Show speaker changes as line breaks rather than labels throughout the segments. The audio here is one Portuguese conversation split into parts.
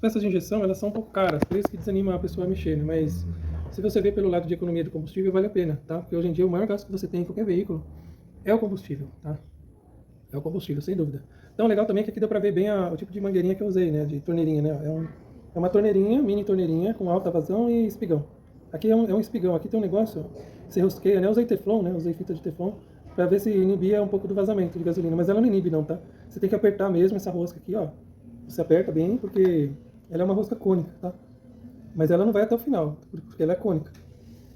peças de injeção, elas são um pouco caras, por isso que desanima a pessoa a mexer, né? Mas se você vê pelo lado de economia do combustível, vale a pena, tá? Porque hoje em dia o maior gasto que você tem em qualquer veículo é o combustível, tá? É o combustível, sem dúvida. Então, legal também é que aqui dá pra ver bem o tipo de mangueirinha que eu usei, né? De torneirinha, né? É uma torneirinha, mini torneirinha, com alta vazão e espigão. Aqui é um espigão, aqui tem um negócio, você rosqueia, né? Eu usei teflon, né? Usei fita de teflon, pra ver se inibia um pouco do vazamento de gasolina. Mas ela não inibe não, tá? Você tem que apertar mesmo essa rosca aqui, ó. Você aperta bem, porque ela é uma rosca cônica, tá? Mas ela não vai até o final, porque ela é cônica.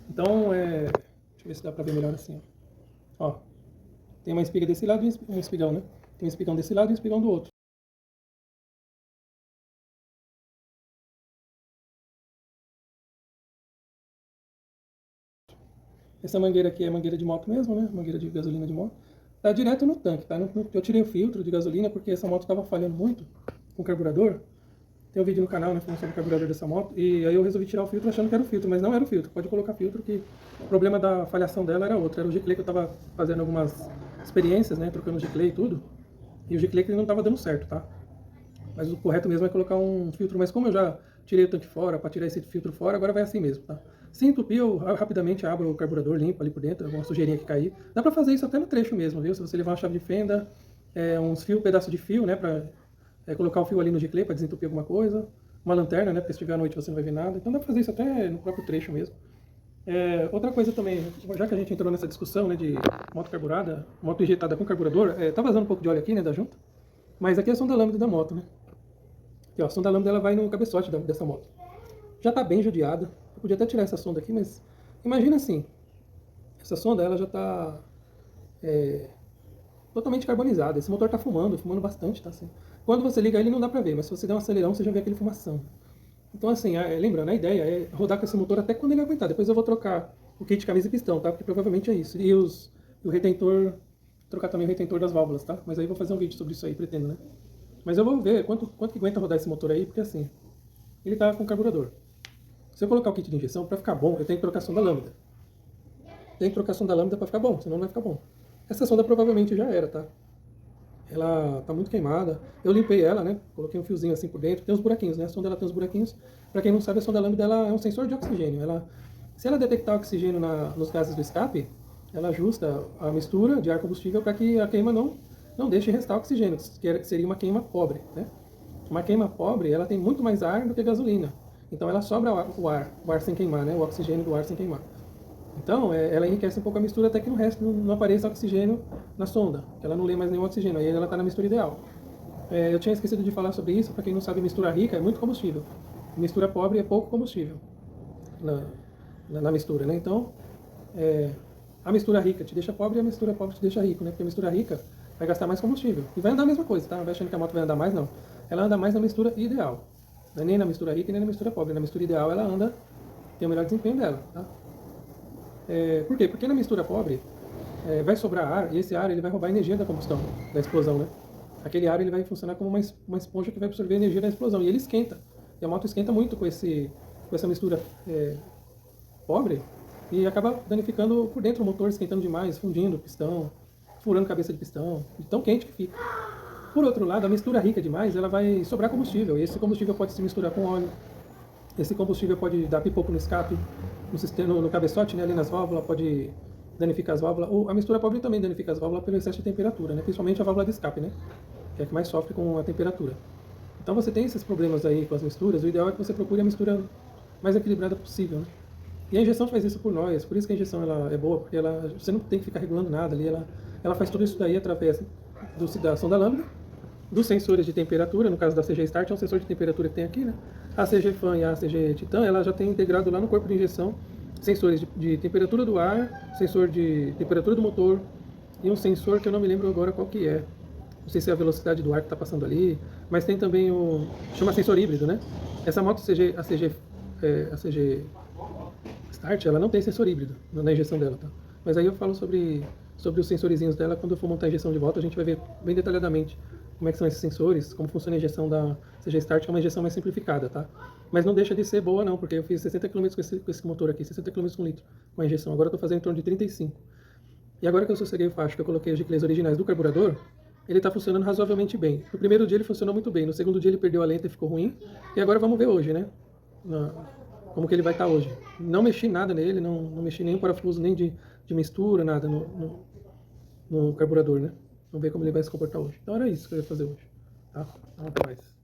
Então, deixa eu ver se dá pra ver melhor assim, ó. Ó, tem uma espiga desse lado e um espigão, né? Tem um espigão desse lado e um espigão do outro. Essa mangueira aqui é mangueira de moto mesmo, né? Mangueira de gasolina de moto. Tá direto no tanque, tá? Eu tirei o filtro de gasolina porque essa moto estava falhando muito com o carburador. Tem um vídeo no canal, né, falando sobre o carburador dessa moto. E aí eu resolvi tirar o filtro achando que era o filtro, mas não era o filtro. Pode colocar filtro, que o problema da falhação dela era outro. Era o Giclei que eu tava fazendo algumas experiências, né, trocando o Giclei e tudo. E o Giclei que ele não tava dando certo, tá? Mas o correto mesmo é colocar um filtro. Mas como eu já tirei o tanque fora, para tirar esse filtro fora, agora vai assim mesmo, tá? Se entupir, eu rapidamente abro o carburador, limpo ali por dentro, alguma sujeirinha que cair. Dá pra fazer isso até no trecho mesmo, viu? Se você levar uma chave de fenda, uns fios, pedaço de fio, né, pra colocar o fio ali no giclê para desentupir alguma coisa. Uma lanterna, né, porque se estiver à noite você não vai ver nada. Então dá pra fazer isso até no próprio trecho mesmo. Outra coisa também, já que a gente entrou nessa discussão, né, de moto carburada, moto injetada com carburador, tá vazando um pouco de óleo aqui, né, da junta. Mas aqui é a sonda lambda da moto, né? Aqui, ó, a sonda lambda ela vai no cabeçote dessa moto. Já tá bem judiada. Eu podia até tirar essa sonda aqui, mas imagina assim, essa sonda ela já tá totalmente carbonizada. Esse motor tá fumando bastante, tá assim. Quando você liga ele não dá pra ver, mas se você der um acelerão você já vê aquele fumação. Então assim, lembrando, a ideia é rodar com esse motor até quando ele aguentar. Depois eu vou trocar o kit de camisa e pistão, tá? Porque provavelmente é isso. E o retentor, trocar também o retentor das válvulas, tá? Mas aí eu vou fazer um vídeo sobre isso aí, pretendo, né? Mas eu vou ver quanto que aguenta rodar esse motor aí, porque assim, ele tá com carburador. Se eu colocar o kit de injeção, pra ficar bom, eu tenho que trocar a sonda lambda. Tem que trocar a sonda lambda pra ficar bom, senão não vai ficar bom. Essa sonda provavelmente já era, tá? Ela tá muito queimada. Eu limpei ela, né? Coloquei um fiozinho assim por dentro. Tem uns buraquinhos, né? A sonda ela tem uns buraquinhos. Pra quem não sabe, a sonda lambda ela é um sensor de oxigênio. Se ela detectar oxigênio nos gases do escape, ela ajusta a mistura de ar combustível para que a queima não deixe restar oxigênio, que seria uma queima pobre, né? Uma queima pobre, ela tem muito mais ar do que gasolina. Então ela sobra o ar sem queimar, né? O oxigênio do ar sem queimar. Então, ela enriquece um pouco a mistura até que no resto não apareça oxigênio na sonda, que ela não lê mais nenhum oxigênio, aí ela está na mistura ideal. Eu tinha esquecido de falar sobre isso, para quem não sabe, mistura rica é muito combustível. Mistura pobre é pouco combustível na mistura, né? Então, a mistura rica te deixa pobre e a mistura pobre te deixa rico, né? Porque a mistura rica vai gastar mais combustível. E vai andar a mesma coisa, tá? Não vai achando que a moto vai andar mais, não. Ela anda mais na mistura ideal. Não é nem na mistura rica nem na mistura pobre. Na mistura ideal ela anda, tem o melhor desempenho dela, tá? Por quê? Porque na mistura pobre vai sobrar ar e esse ar ele vai roubar a energia da combustão, da explosão, né? Aquele ar ele vai funcionar como uma esponja que vai absorver a energia da explosão e ele esquenta. E a moto esquenta muito com essa mistura pobre e acaba danificando por dentro o motor, esquentando demais, fundindo o pistão, furando cabeça de pistão, de tão quente que fica. Por outro lado, a mistura rica demais, ela vai sobrar combustível, e esse combustível pode se misturar com óleo, esse combustível pode dar pipoco no escape, no cabeçote, né, ali nas válvulas, pode danificar as válvulas. A mistura pobre também danifica as válvulas pelo excesso de temperatura, né, principalmente a válvula de escape, né, que é a que mais sofre com a temperatura. Então você tem esses problemas aí com as misturas, o ideal é que você procure a mistura mais equilibrada possível, né. E a injeção faz isso por nós, por isso que a injeção ela é boa, porque você não tem que ficar regulando nada ali, ela faz tudo isso daí através da sonda lambda, dos sensores de temperatura, no caso da CG Start, é um sensor de temperatura que tem aqui, né? A CG Fan e a CG Titan, ela já tem integrado lá no corpo de injeção sensores de temperatura do ar, sensor de temperatura do motor e um sensor que eu não me lembro agora qual que é. Não sei se é a velocidade do ar que está passando ali, mas tem também chama sensor híbrido, né? Essa moto a CG Start, ela não tem sensor híbrido na injeção dela, tá? Mas aí eu falo sobre os sensorizinhos dela, quando eu for montar a injeção de volta, a gente vai ver bem detalhadamente como é que são esses sensores, como funciona a injeção da CG Start, que é uma injeção mais simplificada, tá? Mas não deixa de ser boa não, porque eu fiz 60 km com esse motor aqui, 60 km com litro, com a injeção. Agora eu estou fazendo em torno de 35. E agora que eu sosseguei o facho, que eu coloquei os giclês originais do carburador, ele está funcionando razoavelmente bem. No primeiro dia ele funcionou muito bem, no segundo dia ele perdeu a lenta e ficou ruim. E agora vamos ver hoje, né? Como que ele vai estar hoje. Não mexi nada nele, não mexi nem parafuso, nem de mistura, nada no carburador, né? Vamos ver como ele vai se comportar hoje. Então era isso que eu ia fazer hoje. Tá? Então, até mais.